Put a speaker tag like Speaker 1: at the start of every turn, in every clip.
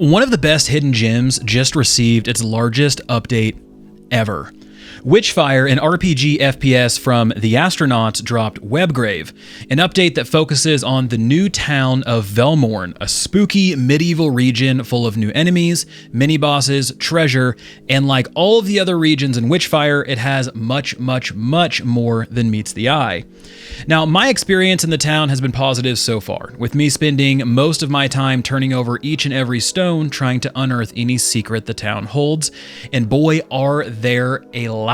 Speaker 1: One of the best hidden gems just received its largest update ever. Witchfire, an RPG FPS from the Astronauts, dropped Webgrave, an update that focuses on the new town of Velmorne, a spooky medieval region full of new enemies, mini-bosses, treasure, and like all of the other regions in Witchfire, it has much more than meets the eye. Now, my experience in the town has been positive so far, with me spending most of my time turning over each and every stone trying to unearth any secret the town holds, and boy, are there a lot.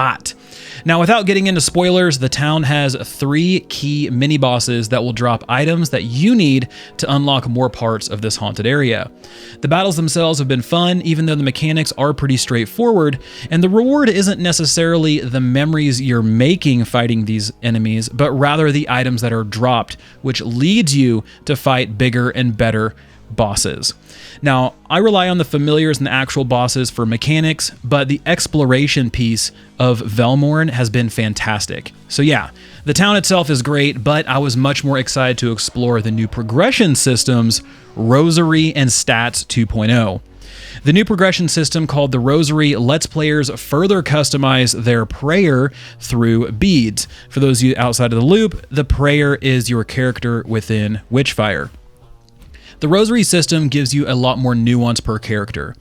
Speaker 1: Now, without getting into spoilers, the town has 3 key mini-bosses that will drop items that you need to unlock more parts of this haunted area. The battles themselves have been fun, even though the mechanics are pretty straightforward, and the reward isn't necessarily the memories you're making fighting these enemies, but rather the items that are dropped, which leads you to fight bigger and better bosses. Now, I rely on the familiars and the actual bosses for mechanics, but the exploration piece of Velmorne has been fantastic. So yeah, the town itself is great, but I was much more excited to explore the new progression systems, Rosary and Stats 2.0. The new progression system called the Rosary lets players further customize their prayer through beads. For those of you outside of the loop, the prayer is your character within Witchfire. The Rosary system gives you a lot more nuance per character.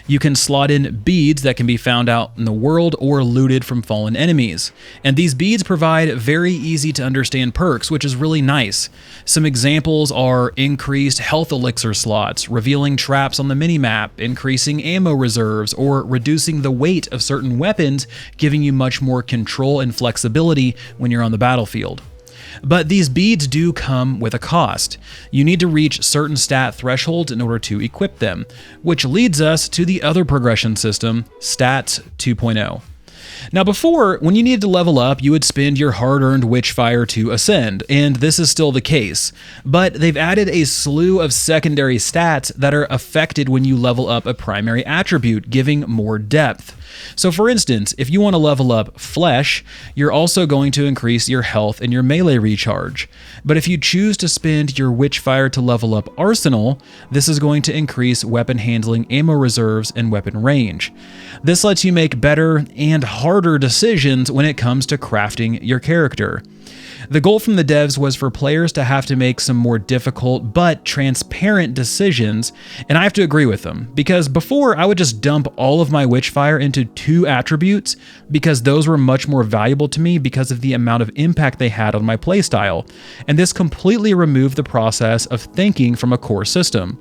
Speaker 1: You can slot in beads that can be found out in the world or looted from fallen enemies. And these beads provide very easy to understand perks, which is really nice. Some examples are increased health elixir slots, revealing traps on the minimap, increasing ammo reserves, or reducing the weight of certain weapons, giving you much more control and flexibility when you're on the battlefield. But these beads do come with a cost. You need to reach certain stat thresholds in order to equip them, which leads us to the other progression system, Stats 2.0. Now before, when you needed to level up, you would spend your hard-earned Witchfire to ascend, and this is still the case. But they've added a slew of secondary stats that are affected when you level up a primary attribute, giving more depth. So for instance, if you want to level up Flesh, you're also going to increase your health and your melee recharge. But if you choose to spend your Witchfire to level up Arsenal, this is going to increase weapon handling, ammo reserves, and weapon range. This lets you make better and harder decisions when it comes to crafting your character. The goal from the devs was for players to have to make some more difficult but transparent decisions, and I have to agree with them, because before I would just dump all of my Witchfire into 2 attributes because those were much more valuable to me because of the amount of impact they had on my playstyle, and this completely removed the process of thinking from a core system.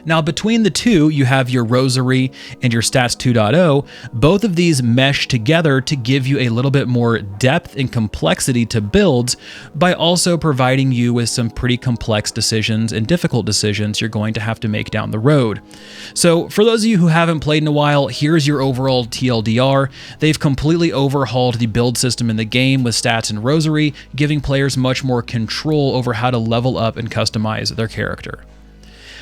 Speaker 1: Now, between the two, you have your Rosary and your Stats 2.0. Both of these mesh together to give you a little bit more depth and complexity to builds by also providing you with some pretty complex decisions and difficult decisions you're going to have to make down the road. So for those of you who haven't played in a while, here's your overall TLDR. They've completely overhauled the build system in the game with Stats and Rosary, giving players much more control over how to level up and customize their character.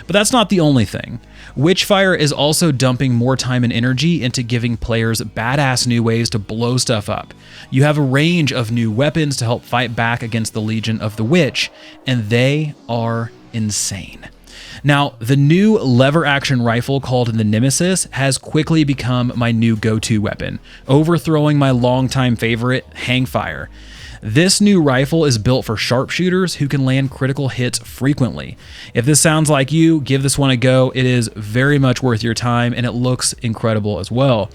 Speaker 1: But that's not the only thing. Witchfire is also dumping more time and energy into giving players badass new ways to blow stuff up. You have a range of new weapons to help fight back against the Legion of the Witch, and they are insane. Now, the new lever action rifle called the Nemesis has quickly become my new go-to weapon, overthrowing my longtime favorite, Hangfire. This new rifle is built for sharpshooters who can land critical hits frequently. If this sounds like you, give this one a go. It is very much worth your time, and it looks incredible as well.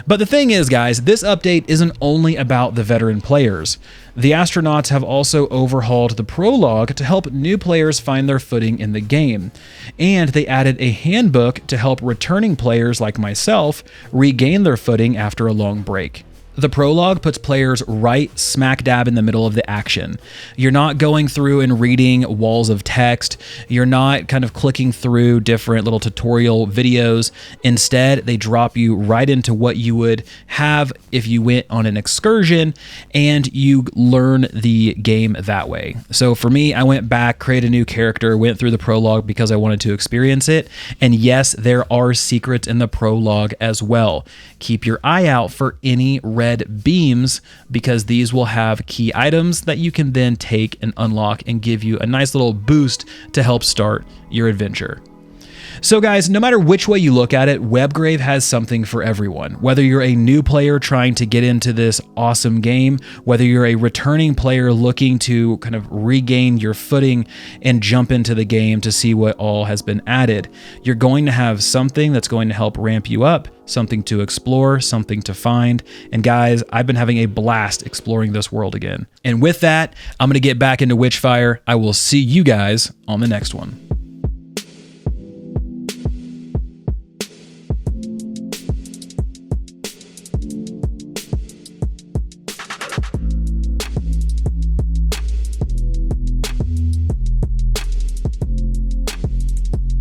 Speaker 1: But the thing is, guys, this update isn't only about the veteran players. The Astronauts have also overhauled the Prologue to help new players find their footing in the game. And they added a handbook to help returning players like myself regain their footing after a long break. The Prologue puts players right smack dab in the middle of the action. You're not going through and reading walls of text. You're not kind of clicking through different little tutorial videos. Instead, they drop you right into what you would have if you went on an excursion and you learn the game that way. So for me, I went back, created a new character, went through the Prologue because I wanted to experience it. And yes, there are secrets in the Prologue as well. Keep your eye out for any red beams, because these will have key items that you can then take and unlock and give you a nice little boost to help start your adventure. So guys, no matter which way you look at it, Webgrave has something for everyone. Whether you're a new player trying to get into this awesome game, whether you're a returning player looking to kind of regain your footing and jump into the game to see what all has been added, you're going to have something that's going to help ramp you up, something to explore, something to find. And guys, I've been having a blast exploring this world again. And with that, I'm going to get back into Witchfire. I will see you guys on the next one.